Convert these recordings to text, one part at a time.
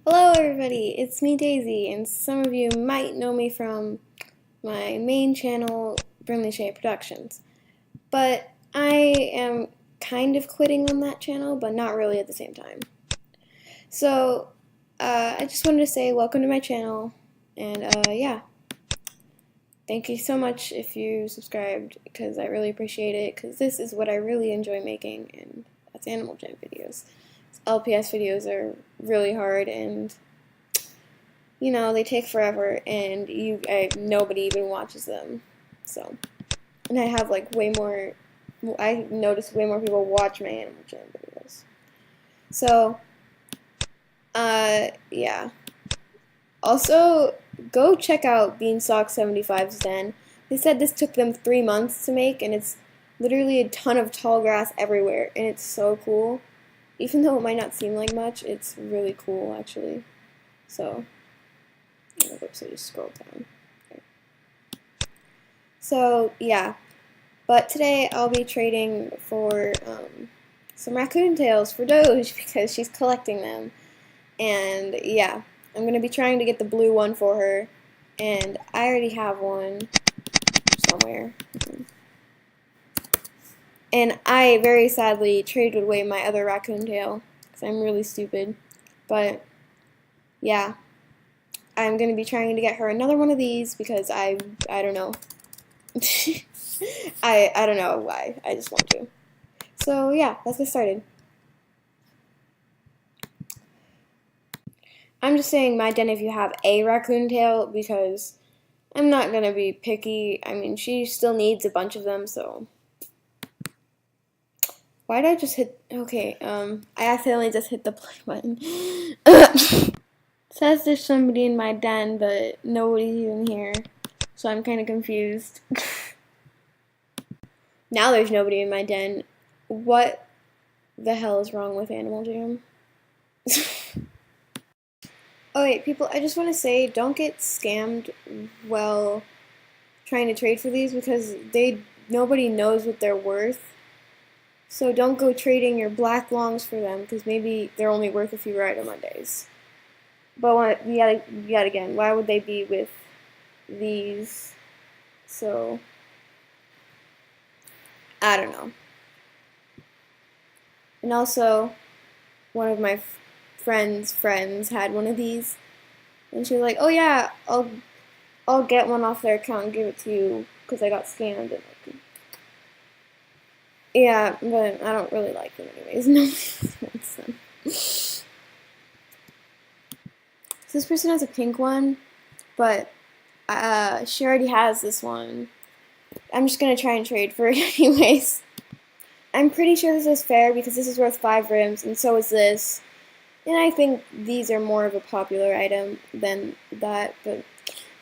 Hello everybody, it's me Daisy, and some of you might know me from my main channel, Brimley Shea Productions. But I am kind of quitting on that channel, but not really at the same time. So, I just wanted to say welcome to my channel, and yeah. Thank you so much if you subscribed, because I really appreciate it, because this is what I really enjoy making, and that's Animal Jam videos. LPS videos are really hard, and you know, they take forever, and nobody even watches them. So, and I have like I noticed way more people watch my Animal Jam videos. So, yeah. Also, go check out Beanstalk75's den. They said this took them 3 months to make, and it's literally a ton of tall grass everywhere, and it's so cool. Even though it might not seem like much, it's really cool, actually. So, oops, I just scrolled down. Okay. So, yeah. But today I'll be trading for some raccoon tails for Doge because she's collecting them. And, yeah. I'm going to be trying to get the blue one for her. And I already have one somewhere. And I very sadly traded away my other raccoon tail because I'm really stupid. But, yeah. I'm going to be trying to get her another one of these because I don't know. I don't know why. I just want to. So, yeah, let's get started. I'm just saying my den if you have a raccoon tail because I'm not going to be picky. I mean, she still needs a bunch of them, so. Why did I just hit? Okay, I accidentally just hit the play button. Says there's somebody in my den, but nobody's even here. So I'm kind of confused. Now there's nobody in my den. What the hell is wrong with Animal Jam? Oh wait, people, I just want to say, don't get scammed while trying to trade for these because nobody knows what they're worth. So don't go trading your black longs for them because maybe they're only worth a few Rider Mondays. But yet again, why would they be with these? So, I don't know. And also, one of my friends had one of these, and she was like, "Oh yeah, I'll get one off their account and give it to you because I got scammed." And like, yeah, but I don't really like them anyways. No one wants them. So this person has a pink one, but she already has this one. I'm just gonna try and trade for it anyways. I'm pretty sure this is fair because this is worth 5 rims, and so is this. And I think these are more of a popular item than that, but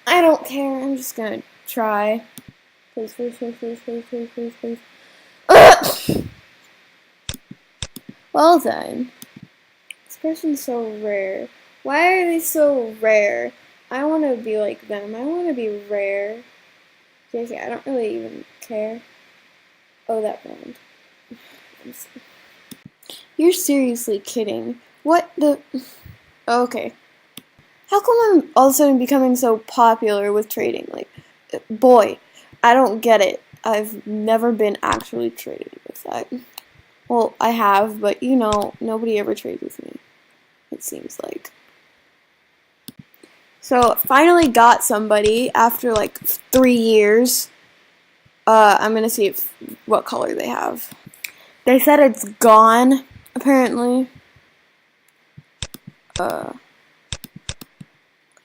I don't care. I'm just gonna try. Please, please, please, please, please, please, please, please. Well done. This person's so rare. Why are they so rare? I want to be like them. I want to be rare. Okay, I don't really even care. Oh, that brand. You're seriously kidding. What the? Okay. How come I'm all of a sudden becoming so popular with trading? Like, boy, I don't get it. I've never been actually traded with that. Well, I have, but you know, nobody ever trades with me. It seems like. So, finally got somebody after like 3 years. I'm gonna see what color they have. They said it's gone, apparently.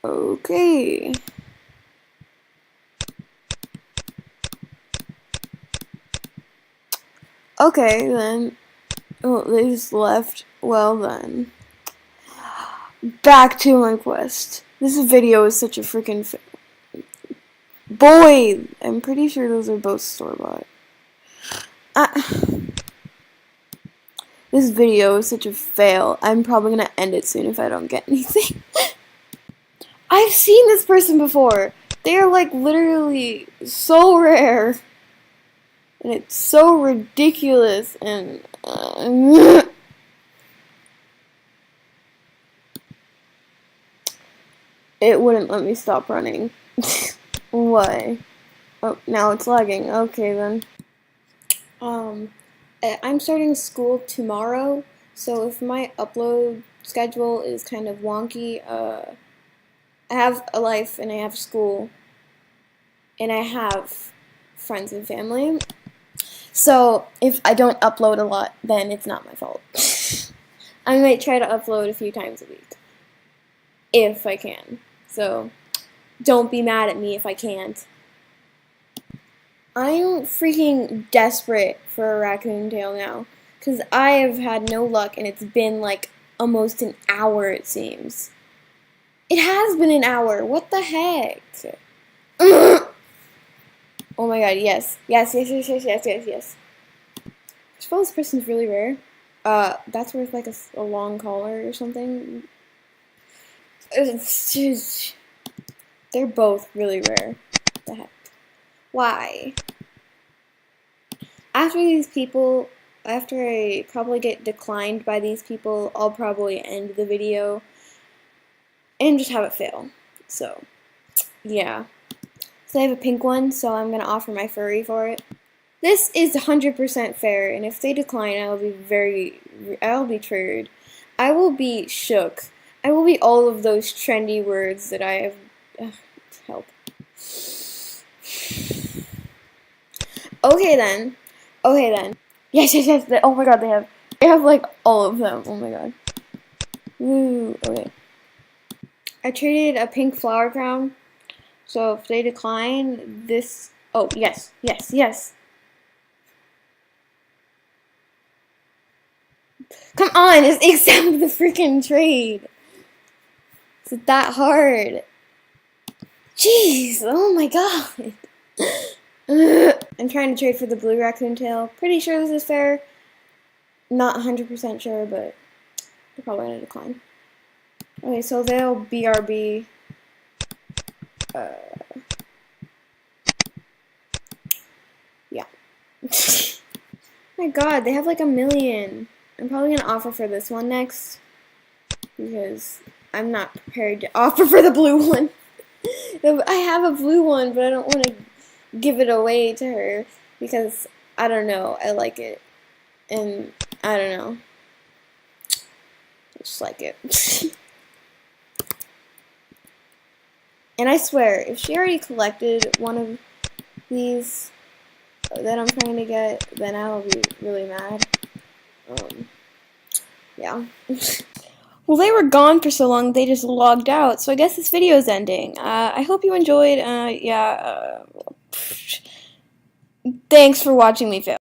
Okay. Okay, then. Oh, they just left. Well, then. Back to my quest. This video is such a freaking boy! I'm pretty sure those are both store-bought. This video is such a fail. I'm probably gonna end it soon if I don't get anything. I've seen this person before. They are like literally so rare. And it's so ridiculous and It wouldn't let me stop running. Why? Oh, now it's lagging. Okay then. I'm starting school tomorrow, so if my upload schedule is kind of wonky, I have a life and I have school and I have friends and family. So if I don't upload a lot, then it's not my fault. I might try to upload a few times a week if I can. So don't be mad at me if I can't. I'm freaking desperate for a raccoon tail now, because I have had no luck and it's been like almost an hour, it seems. It has been an hour. What the heck? Oh my god, yes. Yes. I suppose this person's really rare. That's worth like a long collar or something. They're both really rare. What the heck? Why? After I probably get declined by these people, I'll probably end the video and just have it fail. So, yeah. So I have a pink one, so I'm going to offer my furry for it. This is 100% fair, and if they decline, I'll be triggered. I will be shook. I will be all of those trendy words that I have. Help. Okay then. Yes. Oh my god, they have like all of them. Oh my god. Woo. Okay. I traded a pink flower crown, so if they decline, this. Oh yes. Come on, just accept the freaking trade. Is it that hard? Jeez, oh my god. I'm trying to trade for the blue raccoon tail. Pretty sure this is fair. Not 100% sure, but they're probably going to decline. Okay, so they'll BRB. Yeah. Oh my god, they have like 1,000,000. I'm probably going to offer for this one next, because I'm not prepared to offer for the blue one. I have a blue one, but I don't want to give it away to her, because, I don't know, I like it. And, I don't know. I just like it. And I swear, if she already collected one of these that I'm trying to get, then I'll be really mad. Yeah. Well, they were gone for so long, they just logged out, so I guess this video is ending. I hope you enjoyed, Thanks for watching me fail.